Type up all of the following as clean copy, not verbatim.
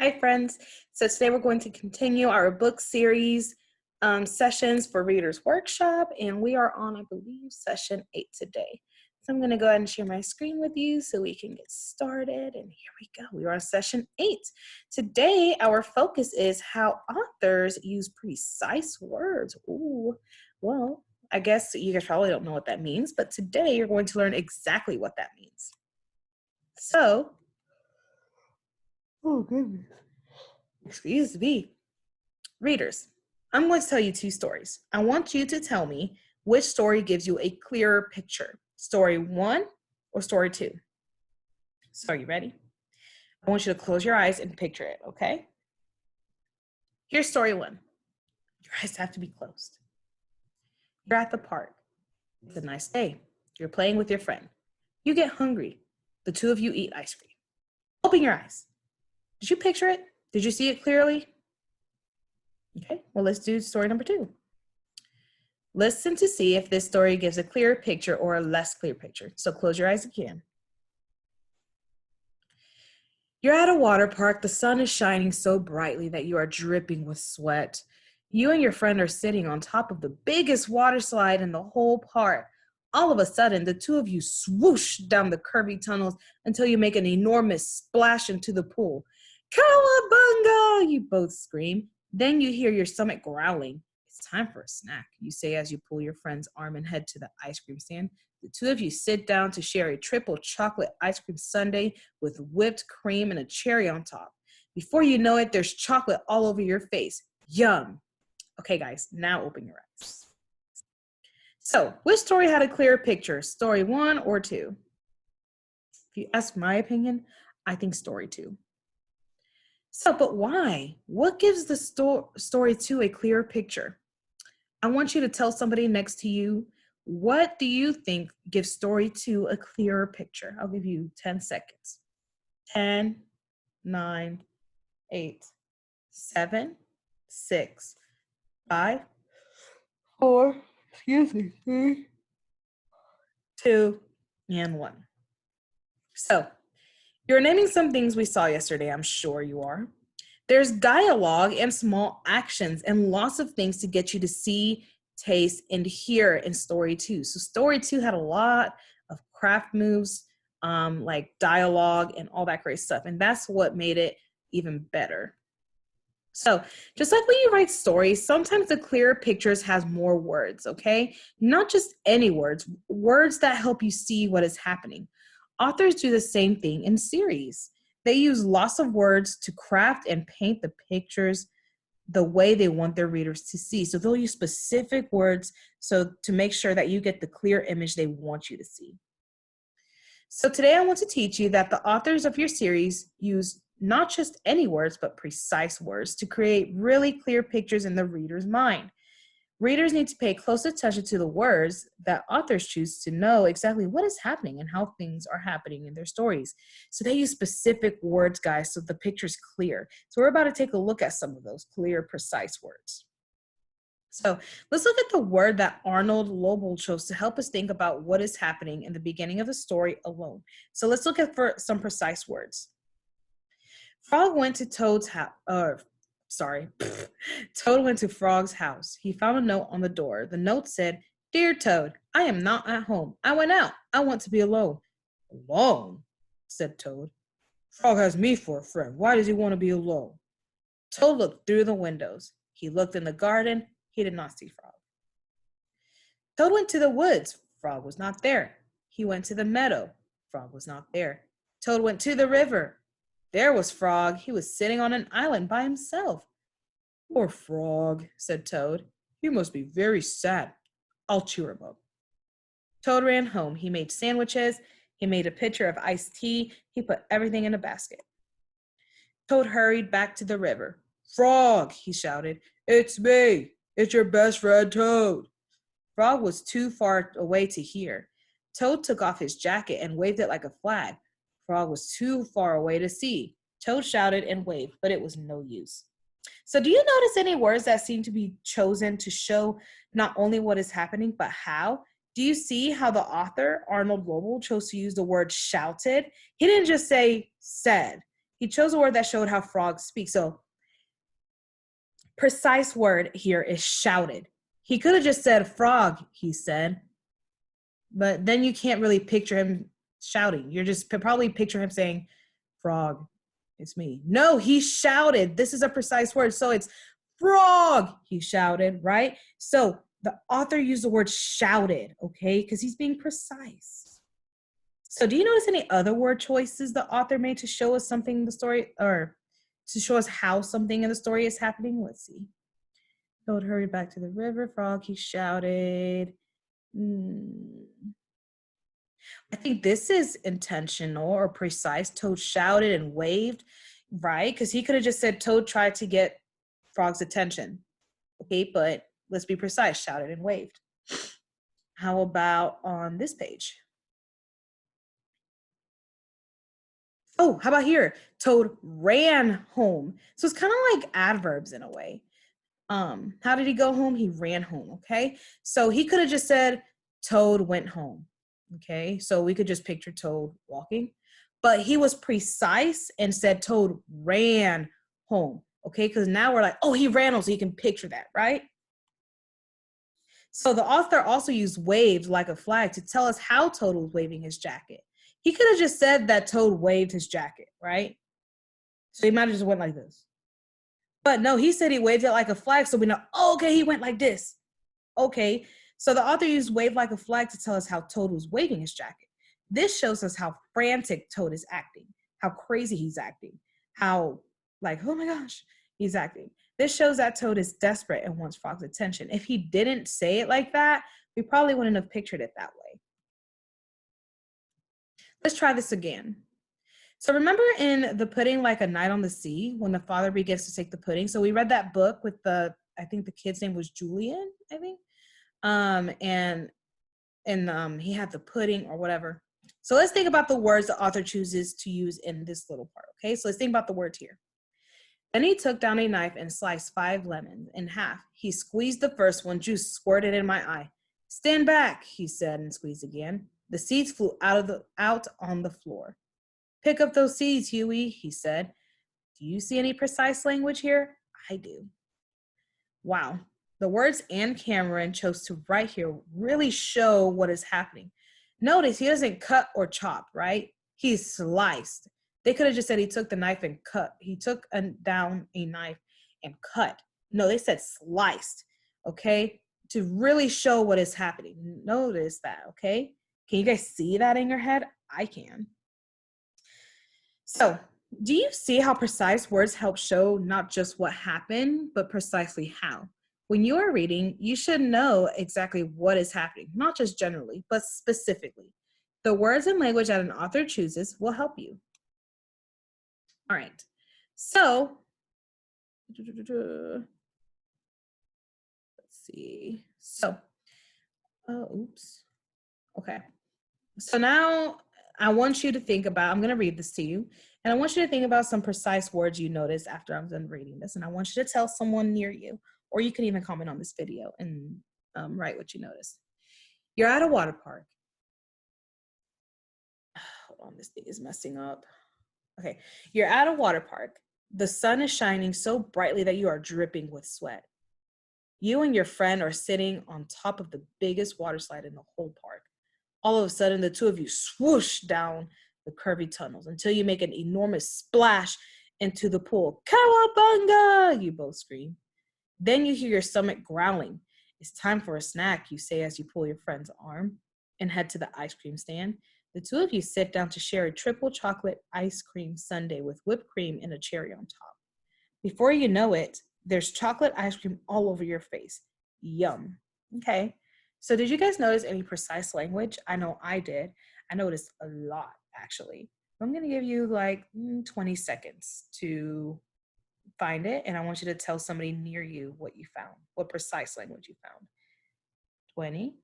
Hi, friends. So today we're going to continue our book series sessions for Readers Workshop, and we are on, I believe, session 8 today. So I'm going to go ahead and share my screen with you so we can get started. And here we go. We are on session 8. Today, our focus is how authors use precise words. Ooh, well, I guess you guys probably don't know what that means, but today you're going to learn exactly what that means. So, oh goodness. Excuse me. Readers, I'm going to tell you 2 stories. I want you to tell me which story gives you a clearer picture. Story 1 or story 2? So are you ready? I want you to close your eyes and picture it, okay? Here's story 1. Your eyes have to be closed. You're at the park. It's a nice day. You're playing with your friend. You get hungry. The 2 of you eat ice cream. Open your eyes. Did you picture it? Did you see it clearly? Okay, well, let's do story number 2. Listen to see if this story gives a clearer picture or a less clear picture. So close your eyes again. You're at a water park. The sun is shining so brightly that you are dripping with sweat. You and your friend are sitting on top of the biggest water slide in the whole park. All of a sudden, the 2 of you swoosh down the curvy tunnels until you make an enormous splash into the pool. Cowabunga! You both scream. Then you hear your stomach growling. It's time for a snack, you say as you pull your friend's arm and head to the ice cream stand. The 2 of you sit down to share a triple chocolate ice cream sundae with whipped cream and a cherry on top. Before you know it, there's chocolate all over your face. Yum. Okay, guys, now open your eyes. So, which story had a clearer picture, story 1 or 2? If you ask my opinion, I think story 2. So, but why? What gives the story 2 a clearer picture? I want you to tell somebody next to you, what do you think gives story 2 a clearer picture? I'll give you 10 seconds. 10, 9, 8, 7, 6, 5, 4, 3, 2, and 1. So, you're naming some things we saw yesterday, I'm sure you are. There's dialogue and small actions and lots of things to get you to see, taste, and hear in story 2. So story 2 had a lot of craft moves, like dialogue and all that great stuff. And that's what made it even better. So just like when you write stories, sometimes the clearer pictures has more words, okay? Not just any words, words that help you see what is happening. Authors do the same thing in series. They use lots of words to craft and paint the pictures the way they want their readers to see. So they'll use specific words so to make sure that you get the clear image they want you to see. So today I want to teach you that the authors of your series use not just any words, but precise words to create really clear pictures in the reader's mind. Readers need to pay close attention to the words that authors choose to know exactly what is happening and how things are happening in their stories. So they use specific words, guys, so the picture's clear. So we're about to take a look at some of those clear, precise words. So let's look at the word that Arnold Lobel chose to help us think about what is happening in the beginning of the story alone. So let's look at for some precise words. Frog went to Toad's house. Toad went to Frog's house. He found a note on the door. The note said, "Dear Toad, I am not at home. I went out. I want to be alone." "Alone?" said Toad. "Frog has me for a friend. Why does he want to be alone?" Toad looked through the windows. He looked in the garden. He did not see Frog. Toad went to the woods. Frog was not there. He went to the meadow. Frog was not there. Toad went to the river. There was Frog. He was sitting on an island by himself. "Poor Frog," said Toad. "He must be very sad. I'll cheer him up." Toad ran home. He made sandwiches. He made a pitcher of iced tea. He put everything in a basket. Toad hurried back to the river. "Frog," he shouted, "it's me. It's your best friend Toad." Frog was too far away to hear. Toad took off his jacket and waved it like a flag. Frog was too far away to see. Toad shouted and waved, but it was no use. So do you notice any words that seem to be chosen to show not only what is happening, but how? Do you see how the author, Arnold Lobel, chose to use the word shouted? He didn't just say said. He chose a word that showed how frogs speak. So precise word here is shouted. He could have just said frog, he said, but then you can't really picture him shouting. You're just probably picture him saying, frog, it's me. No, he shouted. This is a precise word. So it's frog, he shouted, right? So the author used the word shouted, okay, because he's being precise. So do you notice any other word choices the author made to show us something in the story, or to show us how something in the story is happening? Let's see. Toad hurried back to the river. Frog, he shouted. I think this is intentional or precise. Toad shouted and waved, right? Because he could have just said Toad tried to get Frog's attention. Okay, but let's be precise, shouted and waved. How about on this page? Oh, how about here? Toad ran home. So it's kind of like adverbs in a way. How did he go home? He ran home, okay? So he could have just said Toad went home, okay? So we could just picture Toad walking, but he was precise and said Toad ran home, okay? Because now we're like, oh, he ran home, so you can picture that, right? So the author also used waved like a flag to tell us how Toad was waving his jacket. He could have just said that Toad waved his jacket, right? So he might have just went like this. But no, he said he waved it like a flag, so we know, oh, okay, he went like this. Okay, so the author used wave like a flag to tell us how Toad was waving his jacket. This shows us how frantic Toad is acting, how crazy he's acting, how like, oh my gosh, he's acting. This shows that Toad is desperate and wants Frog's attention. If he didn't say it like that, we probably wouldn't have pictured it that way. Let's try this again. So remember in The Pudding Like a Night on the Sea, when the father begins to take the pudding? So we read that book with I think the kid's name was Julian, I think. And he had the pudding or whatever. So let's think about the words the author chooses to use in this little part, okay? So let's think about the words here. Then he took down a knife and sliced 5 lemons in half. He squeezed the first one, juice squirted in my eye. Stand back, he said, and squeezed again. The seeds flew out on the floor. Pick up those seeds, Huey, he said. Do you see any precise language here? I do. Wow. The words Anne Cameron chose to write here really show what is happening. Notice he doesn't cut or chop, right? He's sliced. They could have just said he took the knife and cut. He took down a knife and cut. No, they said sliced, okay? To really show what is happening. Notice that, okay? Can you guys see that in your head? I can. So, do you see how precise words help show not just what happened, but precisely how? When you are reading, you should know exactly what is happening, not just generally, but specifically. The words and language that an author chooses will help you. All right. So, let's see. So, oops. Okay. So now I want you to think about, I'm going to read this to you, and I want you to think about some precise words you notice after I'm done reading this. And I want you to tell someone near you, or you can even comment on this video and write what you noticed. You're at a water park. Hold on, this thing is messing up. Okay, you're at a water park. The sun is shining so brightly that you are dripping with sweat. You and your friend are sitting on top of the biggest water slide in the whole park. All of a sudden, the two of you swoosh down the curvy tunnels until you make an enormous splash into the pool. Cowabunga! You both scream. Then you hear your stomach growling. It's time for a snack, you say as you pull your friend's arm and head to the ice cream stand. The two of you sit down to share a triple chocolate ice cream sundae with whipped cream and a cherry on top. Before you know it, there's chocolate ice cream all over your face. Yum. Okay. So did you guys notice any precise language? I know I did. I noticed a lot, actually. I'm going to give you like 20 seconds to find it, and I want you to tell somebody near you what you found, what precise language you found. 20,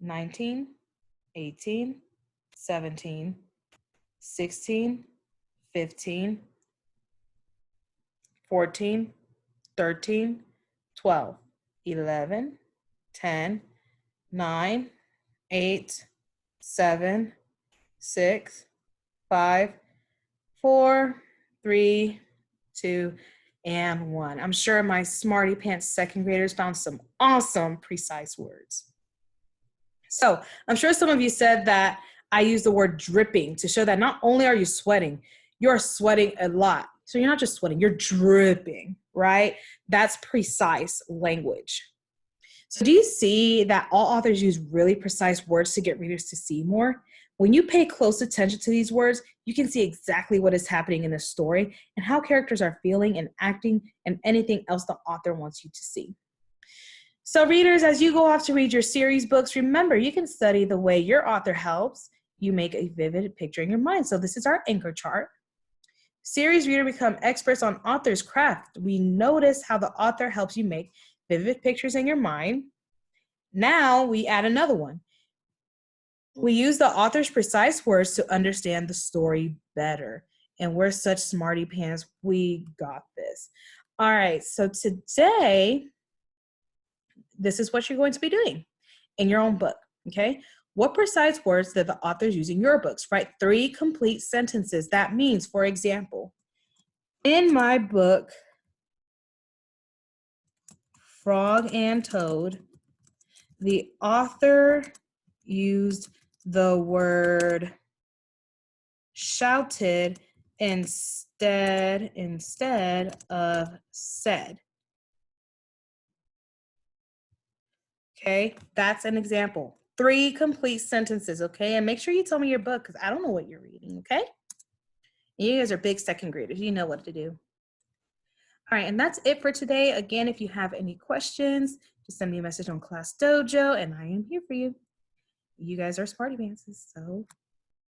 19, 18, 17, 16, 15, 14, 13, 12, 11, 10, 9, 8, 7, 6, 5, 4, 3, 2, and 1. I'm sure my Smarty Pants second graders found some awesome, precise words. So I'm sure some of you said that I use the word dripping to show that not only are you sweating, you're sweating a lot. So you're not just sweating, you're dripping, right? That's precise language. So do you see that all authors use really precise words to get readers to see more? When you pay close attention to these words, you can see exactly what is happening in the story and how characters are feeling and acting and anything else the author wants you to see. So readers, as you go off to read your series books, remember you can study the way your author helps you make a vivid picture in your mind. So this is our anchor chart. Series reader become experts on author's craft. We notice how the author helps you make vivid pictures in your mind. Now we add another one. We use the author's precise words to understand the story better. And we're such smarty pants. We got this. All right, so today, this is what you're going to be doing in your own book, okay? What precise words did the authors use in your books? Write 3 complete sentences. That means, for example, in my book, Frog and Toad, the author used the word shouted instead of said. Okay, that's an example. 3 complete sentences, okay? And make sure you tell me your book because I don't know what you're reading, okay? You guys are big second graders. You know what to do. All right, and that's it for today. Again, if you have any questions, just send me a message on Class Dojo, and I am here for you. You guys are smarty pantses, so